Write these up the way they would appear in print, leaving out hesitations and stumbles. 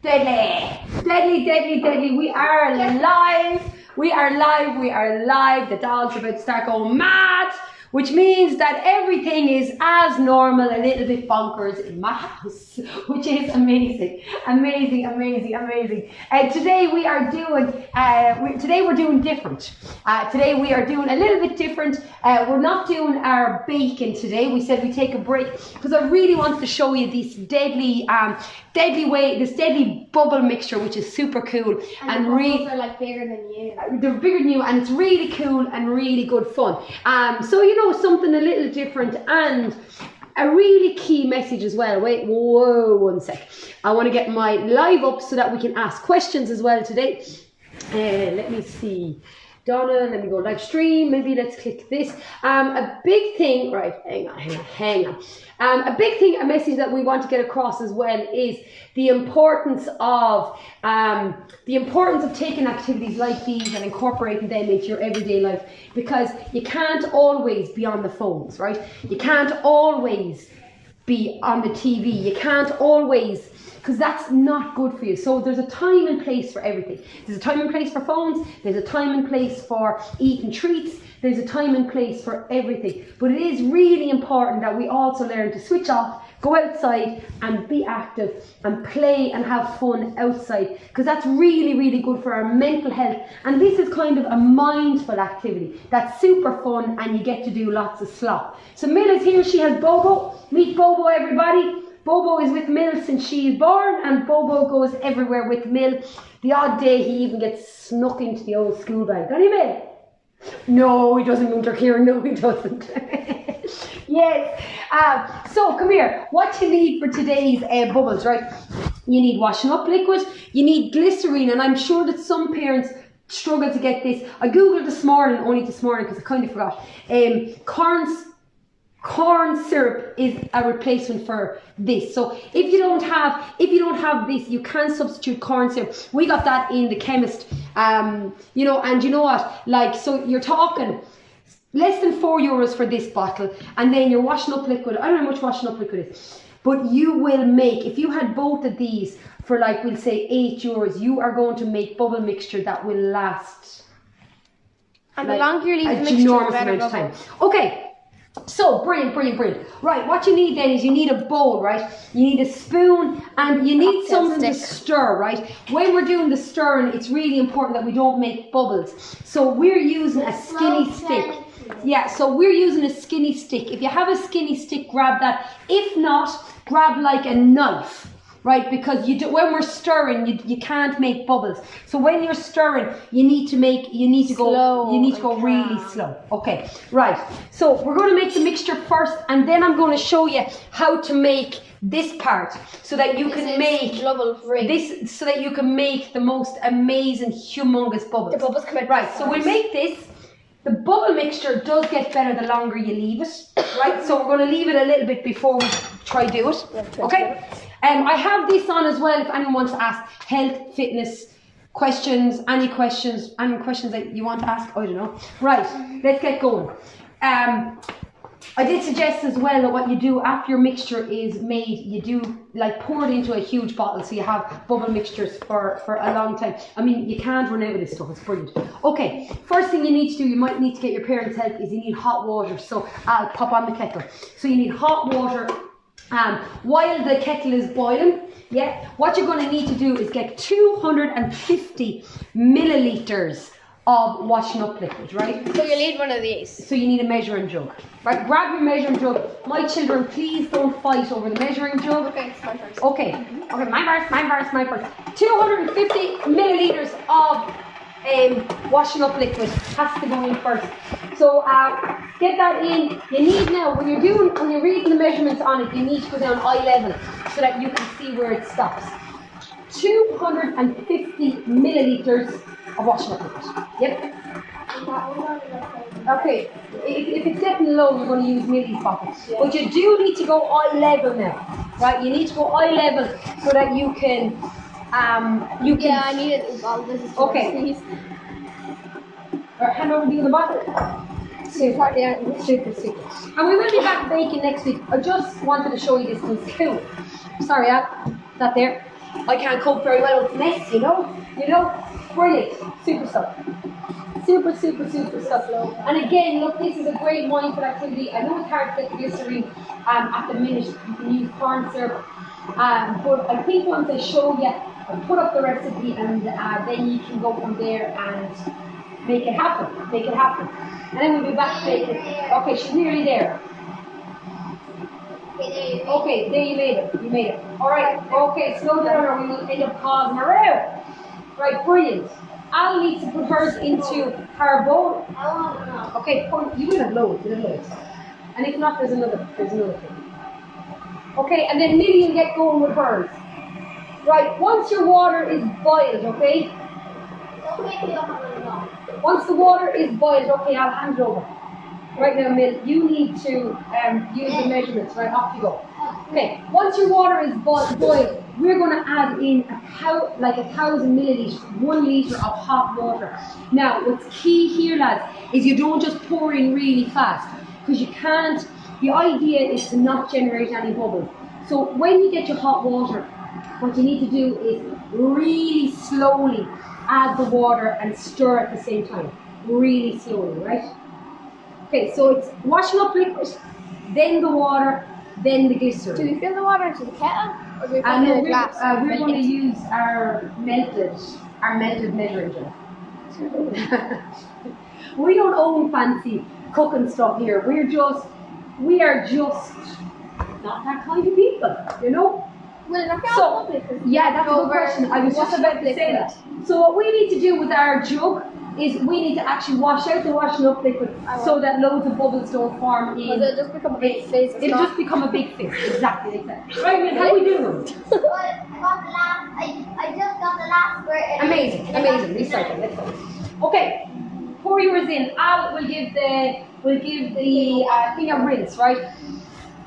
Deadly, deadly, deadly, deadly. We are live. We are live. We are live. The dog's about to start going mad, which means that everything is as normal, a little bit bonkers in my house, which is amazing, amazing, amazing, amazing. Today we are doing. Today we're doing different. Today we are doing a little bit different. We're not doing our bacon today. We said we take a break because I really wanted to show you this deadly bubble mixture, which is super cool and really are like bigger than you. They're bigger than you, and it's really cool and really good fun. So you know, something a little different and a really key message as well. Wait, whoa, one sec. I want to get my live up so that we can ask questions as well today. Let me see. Donna, let me go live stream. Maybe let's click this. A big thing, right? Hang on. A message that we want to get across as well is the importance of taking activities like these and incorporating them into your everyday life, because you can't always be on the phones, right? You can't always be on the TV. You can't always, because that's not good for you. So there's a time and place for everything. There's a time and place for phones. There's a time and place for eating treats. There's a time and place for everything. But it is really important that we also learn to switch off, go outside and be active and play and have fun outside, because that's really, really good for our mental health. And this is kind of a mindful activity that's super fun, and you get to do lots of slop. So Mill is here. She has Bobo. Meet Bobo, everybody. Bobo is with Mill since she's born, and Bobo goes everywhere with Mill. The odd day he even gets snuck into the old school bag. Doesn't he, Mill? No, he doesn't, Winter Kieran. No, he doesn't. Yes. So come here. What you need for today's bubbles, right? You need washing up liquid. You need glycerine, and I'm sure that some parents struggle to get this. I googled only this morning because I kind of forgot. Corn syrup is a replacement for this. So if you don't have this, you can substitute corn syrup. We got that in the chemist. You know, and you know what? Like, so you're talking less than €4 for this bottle, and then your washing up liquid. I don't know how much washing up liquid is, but you will make, if you had both of these for, like, we'll say €8, you are going to make bubble mixture that will last. And like, the longer you leave the mixture, enormous the better amount of time. Okay. So, brilliant. Right, what you need then is you need a bowl, right? You need a spoon, and you need something to stir, right? When we're doing the stirring, it's really important that we don't make bubbles. So we're using a skinny stick. Yeah, so we're using a skinny stick. If you have a skinny stick, grab that. If not, grab like a knife. Right, because when we're stirring, you can't make bubbles. So when you're stirring, you need to go really slow. Okay, right. So we're going to make the mixture first, and then I'm going to show you how to make this part so that you can make this, so that you can make the most amazing, humongous bubbles. The bubbles come out. Right. So we'll make this. The bubble mixture does get better the longer you leave it, right? So we're going to leave it a little bit before we try do it. Okay. I have this on as well if anyone wants to ask health, fitness questions, any questions that you want to ask. I don't know. Right, let's get going. I did suggest as well that what you do after your mixture is made, you do like pour it into a huge bottle so you have bubble mixtures for a long time. I mean, you can't run out of this stuff, it's brilliant. Okay, first thing you need to do, you might need to get your parents' help, is you need hot water. So I'll pop on the kettle. So you need hot water. While the kettle is boiling, what you're going to need to do is get 250 milliliters of washing up liquid, right? So you need one of these. So you need a measuring jug, right? Grab your measuring jug. My children, please don't fight over the measuring jug. Okay, it's my first. Okay, my first. 250 milliliters of washing up liquid has to go in first. So get that in. You need now, when you're reading the measurements on it, you need to go down eye level so that you can see where it stops. 250 milliliters of washing up liquid. Yep. Okay. If it's getting low, you're going to use milliliter bottles. Yeah. But you do need to go eye level now, right? You need to go eye level so that you can. Yeah, I need it. Well, this is okay. Hand over the other bottle. Super. Yeah, super. And we will be back baking next week. I just wanted to show you this. It's cool. Sorry, that there. I can't cope very well with mess, you know? Brilliant, super stuff. Super stuff. And again, look, this is a great mindful activity. I know it's hard to get the glycerine at the minute. You can use corn syrup. But I think once I show you, I'll put up the recipe and then you can go from there and make it happen. And then we'll be back to making it. Okay, she's nearly there. Okay, there you made it. Alright, okay, slow down or we will end up causing a row. Right, brilliant. Al needs to put hers into her bowl. Okay, you will have loads, and if not, there's another thing. Okay, and then Millie will get going with hers. Right, once your water is boiled, okay? Once the water is boiled, okay, I'll hand it over. Right now, Mill, you need to use the measurements, right? Off you go. Okay, once your water is boiled, we're going to add in 1,000 milliliters, 1 liter of hot water. Now, what's key here, lads, is you don't just pour in really fast, because you can't. The idea is to not generate any bubbles. So when you get your hot water, what you need to do is really slowly add the water and stir at the same time. Really slowly, right? Okay, so it's washing up liquid, then the water, then the glycerin. Do we fill the water into the kettle? Or do we put it in a glass? We're going to use our melted measuring jar. We don't own fancy cooking stuff here. We are just not that kind of people, you know? Will it not get all public? Yeah, that's a good question. I was just about to say that. So what we need to do with our jug is we need to actually wash out the washing up liquid so that loads of bubbles don't form in. It'll just become a big fizz. It'll just become a big fizz. Exactly. Right, Will, how are we doing? I just got the last squirt. Amazing. Recycle. Let's go. Okay, pour yours in. Al will give the thing a rinse, right?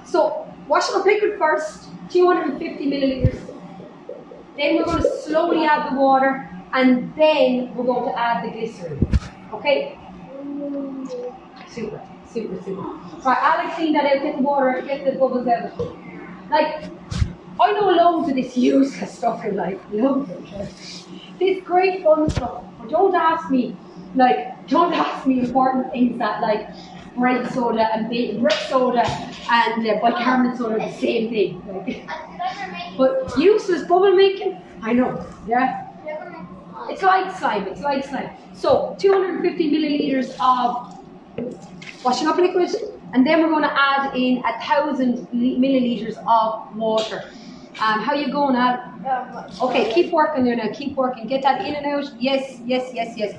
So washing up liquid first, 250 milliliters. Then we're going to slowly add the water. And then we're going to add the glycerin. Okay? Super. Right, Alex, clean that out, get the water, get the bubbles out. Like, I know loads of this useless stuff in life. Loads of it. This great fun stuff. But don't ask me important things that like bread soda and bicarbonate soda are the same thing. Like, but useless bubble making, I know. Yeah? It's like slime. So 250 milliliters of washing up liquid, and then we're going to add in 1,000 milliliters of water. How you going, Al? Okay, keep working there now. Keep working. Get that in and out. Yes.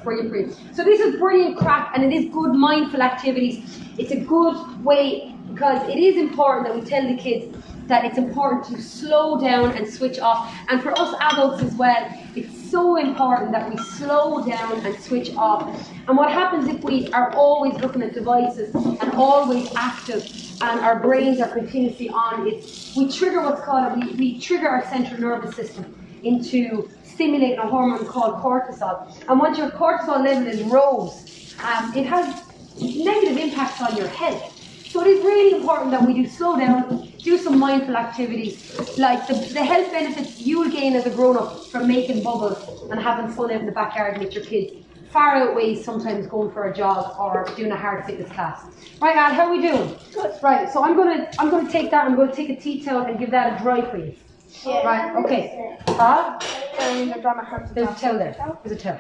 Brilliant. So this is brilliant crack, and it is good mindful activities. It's a good way because it is important that we tell the kids that it's important to slow down and switch off. And for us adults as well, it's so important that we slow down and switch off. And what happens if we are always looking at devices and always active and our brains are continuously on, is we trigger what's called, we trigger our central nervous system into stimulating a hormone called cortisol. And once your cortisol level is rose, it has negative impacts on your health. So it is really important that we do slow down, do some mindful activities. Like the health benefits you will gain as a grown-up from making bubbles and having fun out in the backyard with your kids far outweighs sometimes going for a jog or doing a hard fitness class. Right, Al, how are we doing? Good. Right, so I'm gonna take that, I'm gonna take a tea towel and give that a dry clean. Yeah. Right, okay. There's a towel there. There's a towel.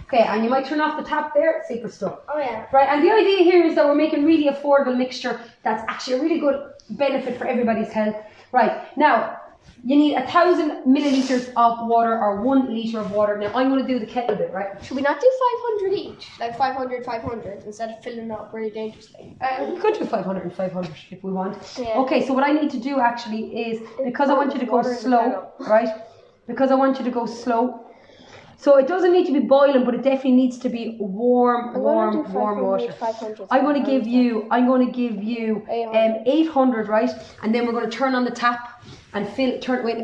Okay, and you might turn off the tap there, super stuff. Oh yeah. Right, and the idea here is that we're making really affordable mixture that's actually a really good benefit for everybody's health. Right, now, you need 1,000 milliliters of water or 1 liter of water. Now, I'm going to do the kettle bit, right? Should we not do 500 each? Like 500, instead of filling up really dangerously? We could do 500 and 500 if we want. Yeah. Okay, so what I need to do actually is, because I want you to go slow, right? Because I want you to go slow. So it doesn't need to be boiling, but it definitely needs to be warm water. I'm going to give you 800, right? And then we're going to turn on the tap and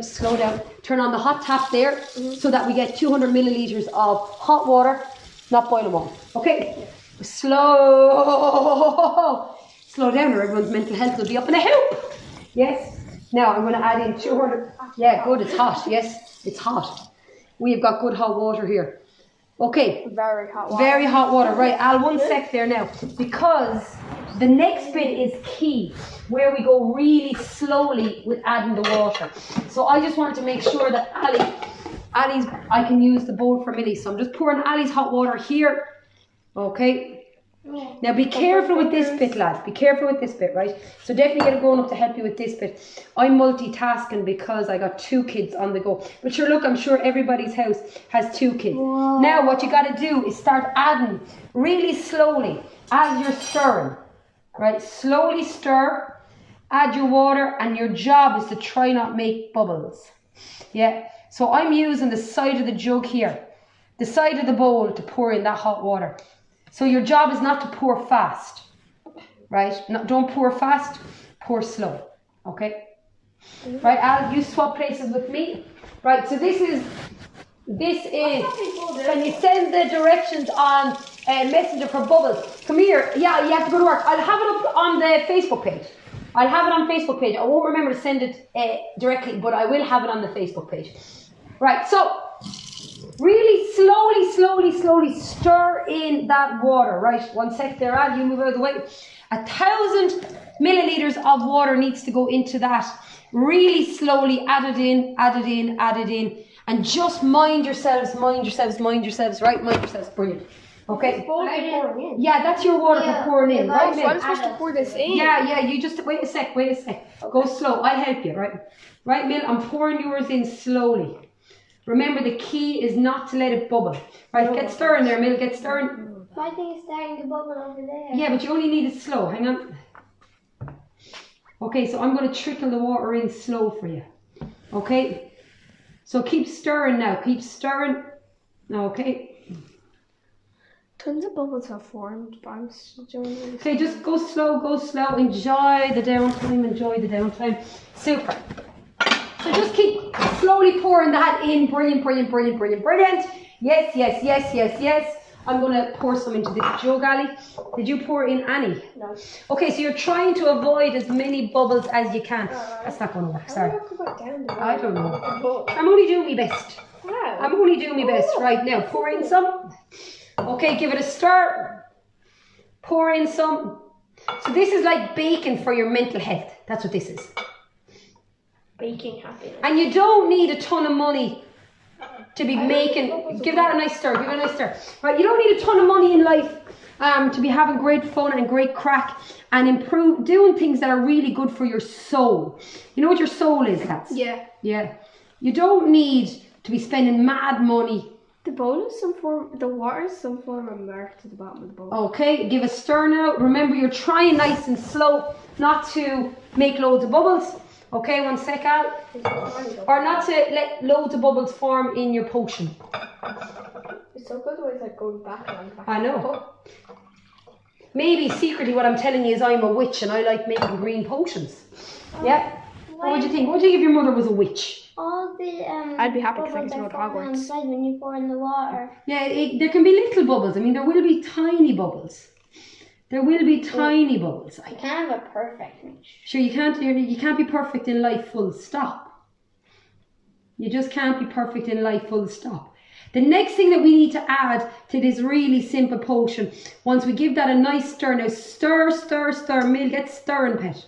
slow down. Turn on the hot tap there so that we get 200 milliliters of hot water, not boiling water. Okay? Slow down or everyone's mental health will be up in a hoop. Yes? Now I'm going to add in 200. Yeah, good. It's hot. Yes, it's hot. We've got good hot water here. Okay. Very hot water. Very hot water. Right, Al, 1 sec there now. Because the next bit is key, where we go really slowly with adding the water. So I just want to make sure that Ali's, I can use the bowl for Millie. So I'm just pouring Ali's hot water here. Okay. Now be careful with this bit, lads. Be careful with this bit, right? So definitely get a grown up to help you with this bit. I'm multitasking because I got 2 kids on the go. But sure, look, I'm sure everybody's house has 2 kids. Whoa. Now what you got to do is start adding really slowly as you're stirring. Right? Slowly stir, add your water, and your job is to try not make bubbles. Yeah? So I'm using the side of the jug here, the side of the bowl to pour in that hot water. So your job is not to pour fast, right? No, don't pour fast, pour slow, okay? Right, Al, you swap places with me. Right, so this is, can you send the directions on Messenger for bubbles? Come here, yeah, you have to go to work. I'll have it up on the Facebook page. I'll have it on Facebook page. I won't remember to send it directly, but I will have it on the Facebook page. Right, so really slowly stir in that water. Right, 1 sec there, Al, you move out of the way. 1,000 milliliters of water needs to go into that. Really slowly add it in, and just mind yourselves, right? Mind yourselves, brilliant. Okay. Yeah, that's your water for pouring in, right? So I'm supposed to pour this in. Yeah, you just wait a sec. Okay. Go slow. I'll help you, right? Right, Mill, I'm pouring yours in slowly. Remember, the key is not to let it bubble. Right, get stirring there, Mill, get stirring. My thing is starting to bubble over there. Yeah, but you only need it slow. Hang on. Okay, so I'm going to trickle the water in slow for you. Okay? So keep stirring now. Keep stirring. Okay. Tons of bubbles have formed, but I'm still doing this. Okay, just go slow. Enjoy the downtime. Super. So just keep slowly pouring that in. Brilliant. Yes. I'm going to pour some into this jug, Ali. Did you pour in Annie? No. Okay, so you're trying to avoid as many bubbles as you can. That's not going to work, sorry. I don't know. I'm only doing my best. Wow. I'm only doing my best. Right, now pour in some. Okay, give it a stir. Pour in some. So this is like baking for your mental health. That's what this is. Baking happiness. And you don't need a ton of money to be making. Give that a nice stir. Right, you don't need a ton of money in life to be having great fun and great crack and doing things that are really good for your soul. You know what your soul is, lads? Yeah. You don't need to be spending mad money. The bowl is the water is some form of mark to the bottom of the bowl. Okay, give a stir now. Remember, you're trying nice and slow not to make loads of bubbles. Okay, 1 sec, Al. Or not to let loads of bubbles form in your potion. It's so good always like going back and back. I know. Maybe secretly what I'm telling you is I'm a witch and I like making green potions. Yeah? What would you think? What would you think if your mother was a witch? All the I'd be happy because I bubbles can are smell forming Hogwarts. inside when you pour in the water. Yeah, there can be little bubbles. I mean, there will be tiny bubbles. There will be tiny bubbles. You can't have a perfect mix. Sure, you can't be perfect in life, full stop. You just can't be perfect in life, full stop. The next thing that we need to add to this really simple potion, once we give that a nice stir, now stir, Mill, get stirring, pet.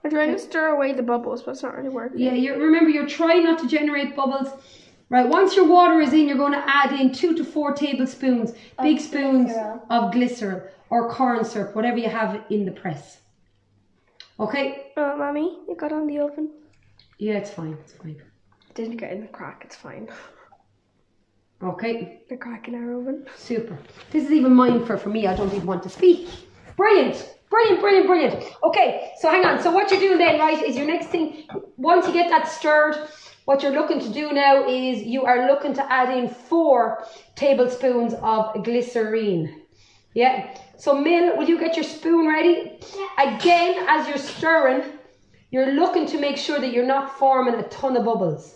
I'm trying to stir away the bubbles, but it's not really working. Yeah, remember, you're trying not to generate bubbles. Right, once your water is in, you're going to add in 2 to 4 tablespoons, big spoons of glycerol or corn syrup, whatever you have in the press. Okay? Mommy, it got on the oven. Yeah, it's fine. It didn't get in the crack, it's fine. Okay. The crack in our oven. Super. This is even mindful for me. I don't even want to speak. Brilliant. Okay, so hang on. So what you're doing then, right, is your next thing, once you get that stirred, what you're looking to do now is you are looking to add in 4 tablespoons of glycerine. Yeah. So Mill, will you get your spoon ready? Yeah. Again, as you're stirring, you're looking to make sure that you're not forming a ton of bubbles.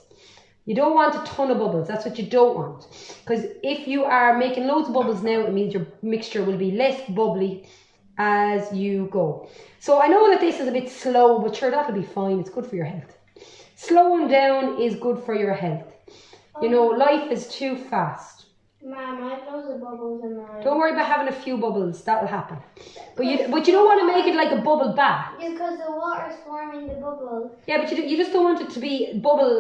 You don't want a ton of bubbles. That's what you don't want. Because if you are making loads of bubbles now, it means your mixture will be less bubbly as you go. So I know that this is a bit slow, but sure, that'll be fine. It's good for your health. Slowing down is good for your health. You know, life is too fast. Mom, I have loads of bubbles in mine. Don't worry about having a few bubbles. That'll happen. But you don't want to make it like a bubble bath. Because the water is forming the bubbles. Yeah, but you just don't want it to be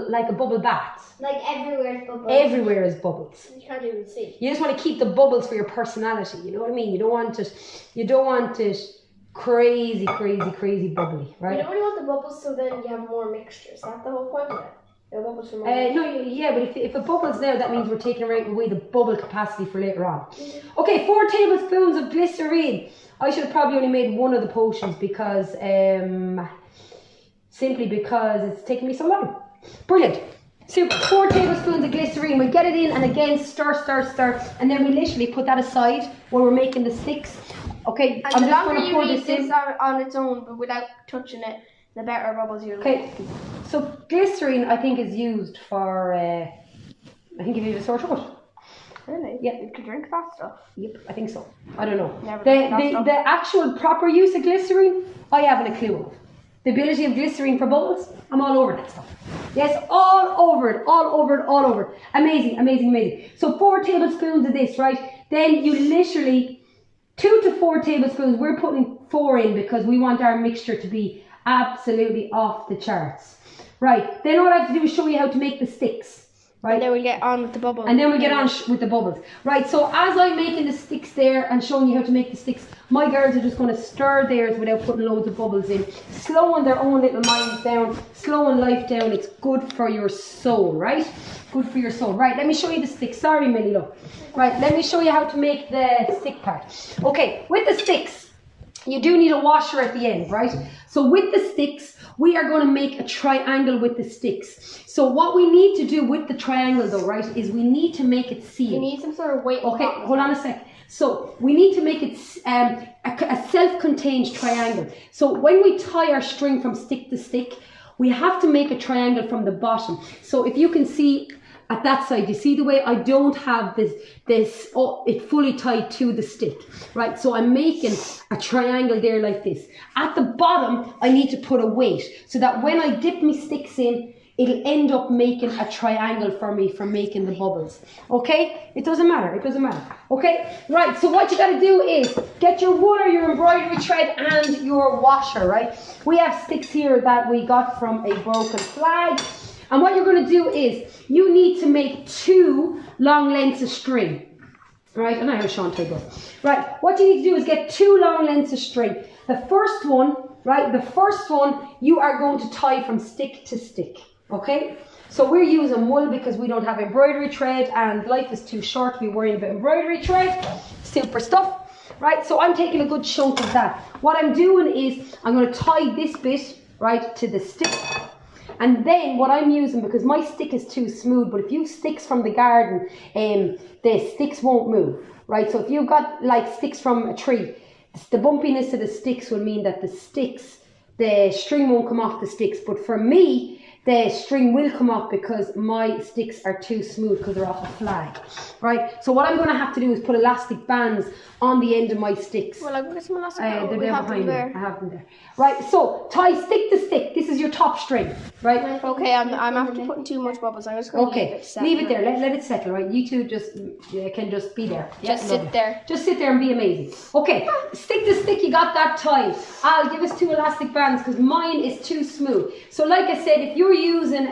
like a bubble bath. Like everywhere is bubbles. Everywhere is bubbles. You can't even see. You just want to keep the bubbles for your personality. You know what I mean? You don't want it crazy bubbly, right? You only want the bubbles so then you have more mixtures. That's the whole point of it. The bubbles from No, yeah, but if a bubble's there, that means we're taking away the bubble capacity for later on. Okay, 4 tablespoons of glycerine. I should have probably only made one of the potions because, simply because it's taken me so long. Brilliant. Super. 4 tablespoons of glycerine. We get it in and again stir, and then we literally put that aside while we're making the sticks. Okay, And I'm the just longer going to you pour leave this in. this on its own, but without touching it, the better bubbles you'll Okay, so glycerine I think is used for, I think if you have a sore throat. Really? Yeah. You could drink that stuff. Yep, I think so. I don't know. Never done that stuff. The actual proper use of glycerine, I haven't a clue of. The ability of glycerine for bubbles, I'm all over that stuff. Yes, all over it. Amazing. So 4 tablespoons of this, right? Then you literally, 2 to 4 tablespoons, we're putting 4 in because we want our mixture to be absolutely off the charts. Right, then all I have to do is show you how to make the sticks. Right. And then we get on with the bubbles. And then we get on with the bubbles. Right, so as I'm making the sticks there and showing you how to make the sticks, my girls are just going to stir theirs without putting loads of bubbles in. Slowing their own little minds down, slowing life down. It's good for your soul, right? Good for your soul. Right, let me show you the sticks. Sorry, Millie, look. Right, let me show you how to make the stick part. Okay, with the sticks, you do need a washer at the end, right? So with the sticks, we are going to make a triangle with the sticks. So what we need to do with the triangle though, right, is we need to make it sealed. You need some sort of weight. Okay, hold on a sec. So we need to make it a self-contained triangle. So when we tie our string from stick to stick, we have to make a triangle from the bottom. So if you can see at that side, you see the way I don't have it fully tied to the stick, right? So I'm making a triangle there like this. At the bottom, I need to put a weight so that when I dip my sticks in, it'll end up making a triangle for me for making the bubbles. Okay? It doesn't matter. Okay? Right, so what you gotta do is get your wool or your embroidery thread and your washer, right? We have sticks here that we got from a broken flag. And what you're gonna do is you need to make 2 long lengths of string. Right, and I have Sean take off. Right, what you need to do is get 2 long lengths of string. The first one, you are going to tie from stick to stick. Okay, so we're using wool because we don't have embroidery thread and life is too short to be worrying about embroidery thread. Super stuff, right? So I'm taking a good chunk of that. What I'm doing is I'm going to tie this bit, right, to the stick. And then what I'm using, because my stick is too smooth, but if you have sticks from the garden, the sticks won't move, right? So if you've got like sticks from a tree, the bumpiness of the sticks will mean that the string won't come off the sticks. But for me, the string will come off because my sticks are too smooth because they're off a flag, right? So what I'm going to have to do is put elastic bands on the end of my sticks. Well, I'll go get some elastic They're bands. there behind me. I have them there. Right, so tie stick to stick. This is your top string, right? Okay, I'm after putting too much bubbles. I'm just going to leave it settle. Leave it there. Let it settle, right? You two can just be there. Just sit there. Just sit there and be amazing. Okay, stick to stick, you got that tied. I'll give us 2 elastic bands because mine is too smooth. So like I said, if you're using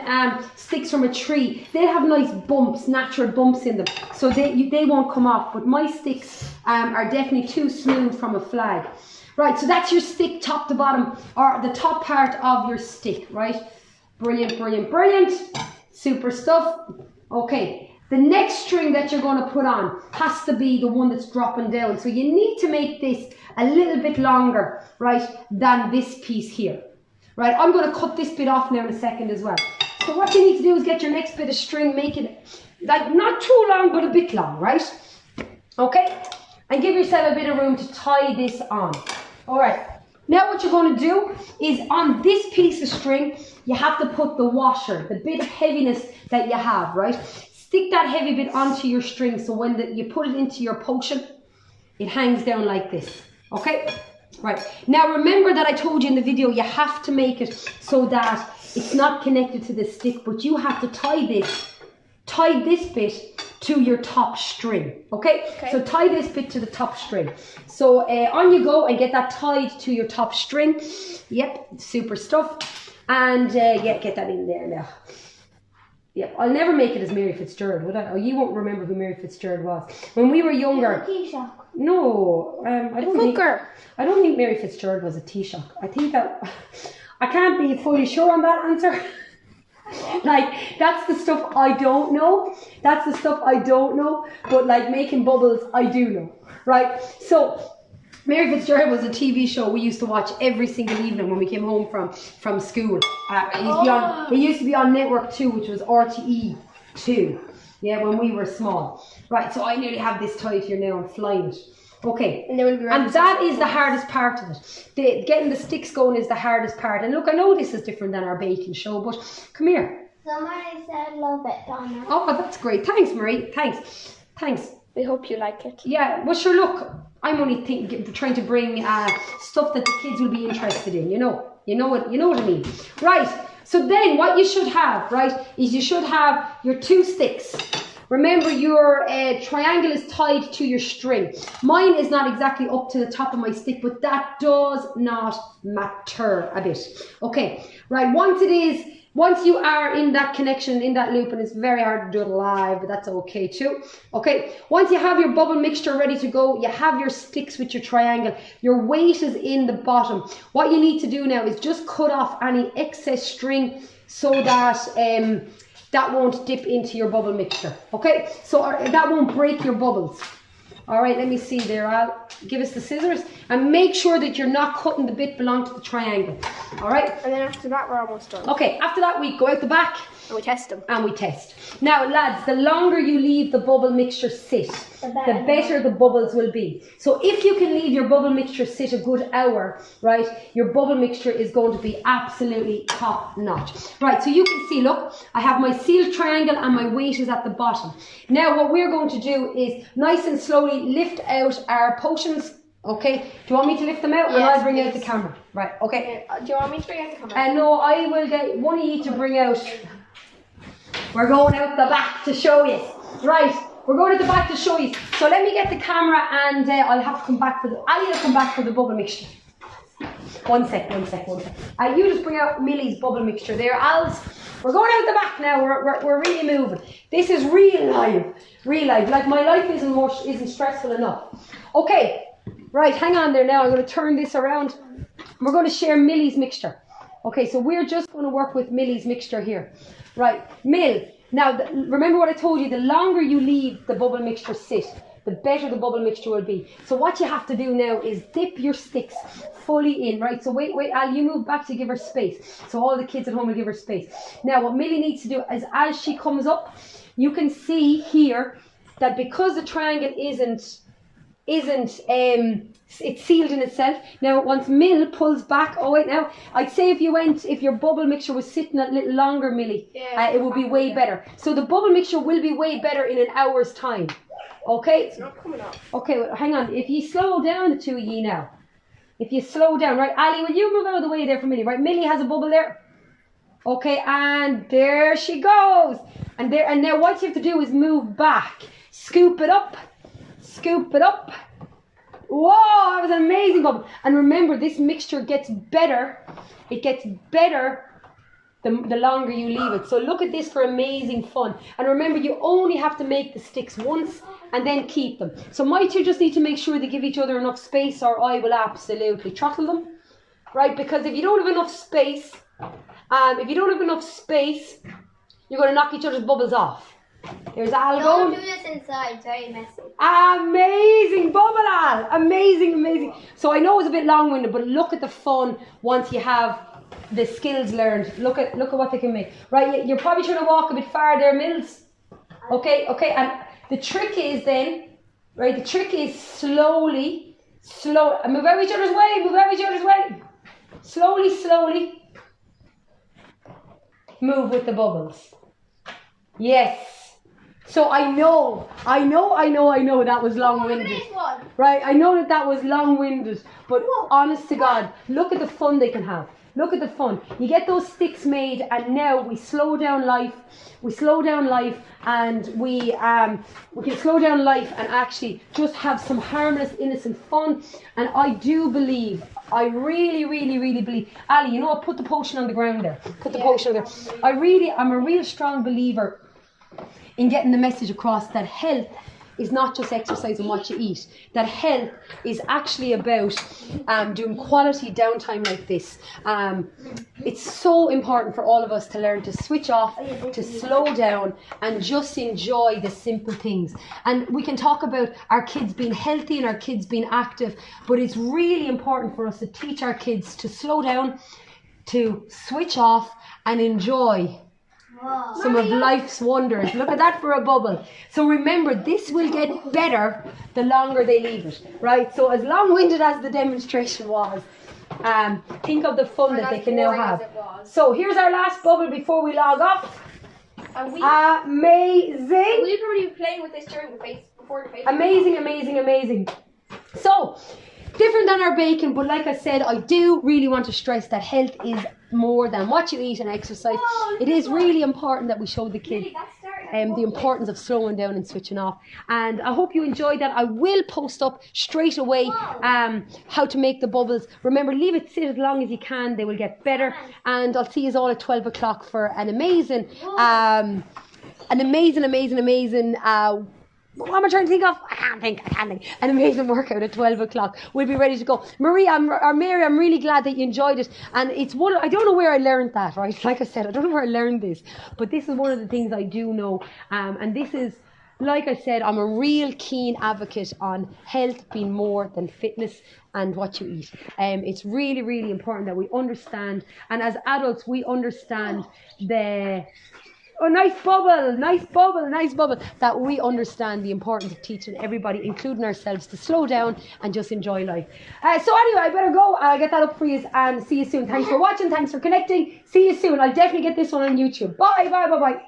sticks from a tree, they have nice bumps, natural bumps in them. So they won't come off. But my sticks are definitely too smooth from a flag. Right, so that's your stick top to bottom, or the top part of your stick, right? Brilliant. Super stuff. Okay, the next string that you're going to put on has to be the one that's dropping down. So you need to make this a little bit longer, right, than this piece here. Right, I'm going to cut this bit off now in a second as well. So what you need to do is get your next bit of string, make it like not too long, but a bit long, right? Okay, and give yourself a bit of room to tie this on. All right, now what you're going to do is on this piece of string, you have to put the washer, the bit of heaviness that you have, right? Stick that heavy bit onto your string so when you put it into your potion, it hangs down like this, okay? Right, now remember that I told you in the video you have to make it so that it's not connected to the stick, but you have to tie this bit to your top string, okay? So tie this bit to the top string. So on you go and get that tied to your top string. Yep, super stuff. And yeah, get that in there now. Yeah, I'll never make it as Mary Fitzgerald, would I? Oh, you won't remember who Mary Fitzgerald was. When we were younger. No, I don't think Mary Fitzgerald was a Taoiseach. I think that I can't be fully sure on that answer. Like, that's the stuff I don't know. That's the stuff I don't know. But like making bubbles, I do know. Right? So Mary Fitzgerald was a TV show we used to watch every single evening when we came home from school. It used to be on Network 2, which was RTE 2. Yeah, when we were small. Right, so I nearly have this tied here now. I'm flying it. Okay, and that is the hardest part of it. Getting the sticks going is the hardest part. And look, I know this is different than our baking show, but come here. Somebody said love it, Donna. Oh, that's great. Thanks, Marie. Thanks. We hope you like it. Yeah, well, sure, look, I'm only trying to bring stuff that the kids will be interested in, you know what I mean. Right, so then what you should have, right, is you should have your 2 sticks. Remember, your triangle is tied to your string. Mine is not exactly up to the top of my stick, but that does not matter a bit. Okay, right, once you are in that connection, in that loop, and it's very hard to do it live, but that's okay too. Okay, once you have your bubble mixture ready to go, you have your sticks with your triangle, your weight is in the bottom. What you need to do now is just cut off any excess string so that that won't dip into your bubble mixture. Okay, so that won't break your bubbles. All right, let me see there. I'll give us the scissors and make sure that you're not cutting the bit belong to the triangle. All right. And then after that, we're almost done. Okay, after that we go out the back. And we test them. And we test. Now, lads, the longer you leave the bubble mixture sit, the better the bubbles will be. So if you can leave your bubble mixture sit a good hour, right, your bubble mixture is going to be absolutely top notch. Right, so you can see, look, I have my sealed triangle and my weight is at the bottom. Now, what we're going to do is nice and slowly lift out our potions. Okay, do you want me to lift them out, or I'll bring out the camera? Right, okay. Do you want me to bring out the camera? No, I will get one of you to bring out. We're going out the back to show you. Right, we're going at the back to show you. So let me get the camera and I'll have to come back for I'll come back for the bubble mixture. One sec. You just bring out Millie's bubble mixture there. We're going out the back now. We're really moving. This is real life. Like my life isn't stressful enough. Okay. Right, hang on there now. I'm going to turn this around. We're going to share Millie's mixture. Okay, so we're just going to work with Millie's mixture here. Right, Mill. Now, remember what I told you. The longer you leave the bubble mixture sit, the better the bubble mixture will be. So what you have to do now is dip your sticks fully in. Right, so wait, Al, you move back to give her space. So all the kids at home will give her space. Now, what Millie needs to do is as she comes up, you can see here that because the triangle isn't it's sealed in itself. Now once Mill pulls back, oh wait, now I'd say if your bubble mixture was sitting a little longer, Millie, it would be way better. So the bubble mixture will be way better in an hour's time. Okay? It's not coming up. Okay, well, hang on. If you slow down, the two of you now. If you slow down, right, Ali, will you move out of the way there for Millie? Right, Millie has a bubble there. Okay, and there she goes. And now what you have to do is move back. Scoop it up. Whoa, that was an amazing bubble. And remember, this mixture gets better. It gets better the longer you leave it. So look at this for amazing fun. And remember, you only have to make the sticks once and then keep them. So my two just need to make sure they give each other enough space, or I will absolutely throttle them. Right, because if you don't have enough space, you're going to knock each other's bubbles off. There's Al Don't going. do this inside, it's very messy. Amazing bubble, Al. Amazing. So I know it's a bit long-winded, but look at the fun once you have the skills learned. Look at what they can make. Right, you're probably trying to walk a bit far there, Mills. Okay. And the trick is then, right, slowly. Move out each other's way. Slowly. Move with the bubbles. Yes. So I know that was long-winded. This one. Right, I know that was long-winded, but honest to God, look at the fun they can have. Look at the fun. You get those sticks made, and now we slow down life. We slow down life, and we can slow down life and actually just have some harmless, innocent fun. And I do believe, I really, really, really believe. Ali, you know what? Put the potion on the ground there. Put the potion on there. I'm a real strong believer in getting the message across that health is not just exercise and what you eat. That health is actually about doing quality downtime like this. It's so important for all of us to learn to switch off, to slow down, and just enjoy the simple things. And we can talk about our kids being healthy and our kids being active, but it's really important for us to teach our kids to slow down, to switch off, and enjoy some of life's wonders. Look at that for a bubble. So remember, this will get better the longer they leave it, right? So as long-winded as the demonstration was, think of the fun that they can now have. So here's our last bubble before we log off. Amazing. We'll probably be playing with this during the face, before the face. Amazing, amazing, amazing. So, different than our bacon, but like I said, I do really want to stress that health is more than what you eat and exercise. It is really important that we show the kids the importance of slowing down and switching off. And I hope you enjoyed that. I will post up straight away how to make the bubbles. Remember, leave it sit as long as you can. They will get better. And I'll see you all at 12 o'clock for an amazing what am I trying to think of? I can't think. An amazing workout at 12 o'clock. We'll be ready to go. Mary, I'm really glad that you enjoyed it. And it's I don't know where I learned that, right? Like I said, I don't know where I learned this. But this is one of the things I do know. And this is, like I said, I'm a real keen advocate on health being more than fitness and what you eat. It's really, really important that we understand. And as adults, we understand nice bubble. That we understand the importance of teaching everybody, including ourselves, to slow down and just enjoy life. So anyway, I better go. I'll get that up for you and see you soon. Thanks for watching. Thanks for connecting. See you soon. I'll definitely get this one on YouTube. Bye.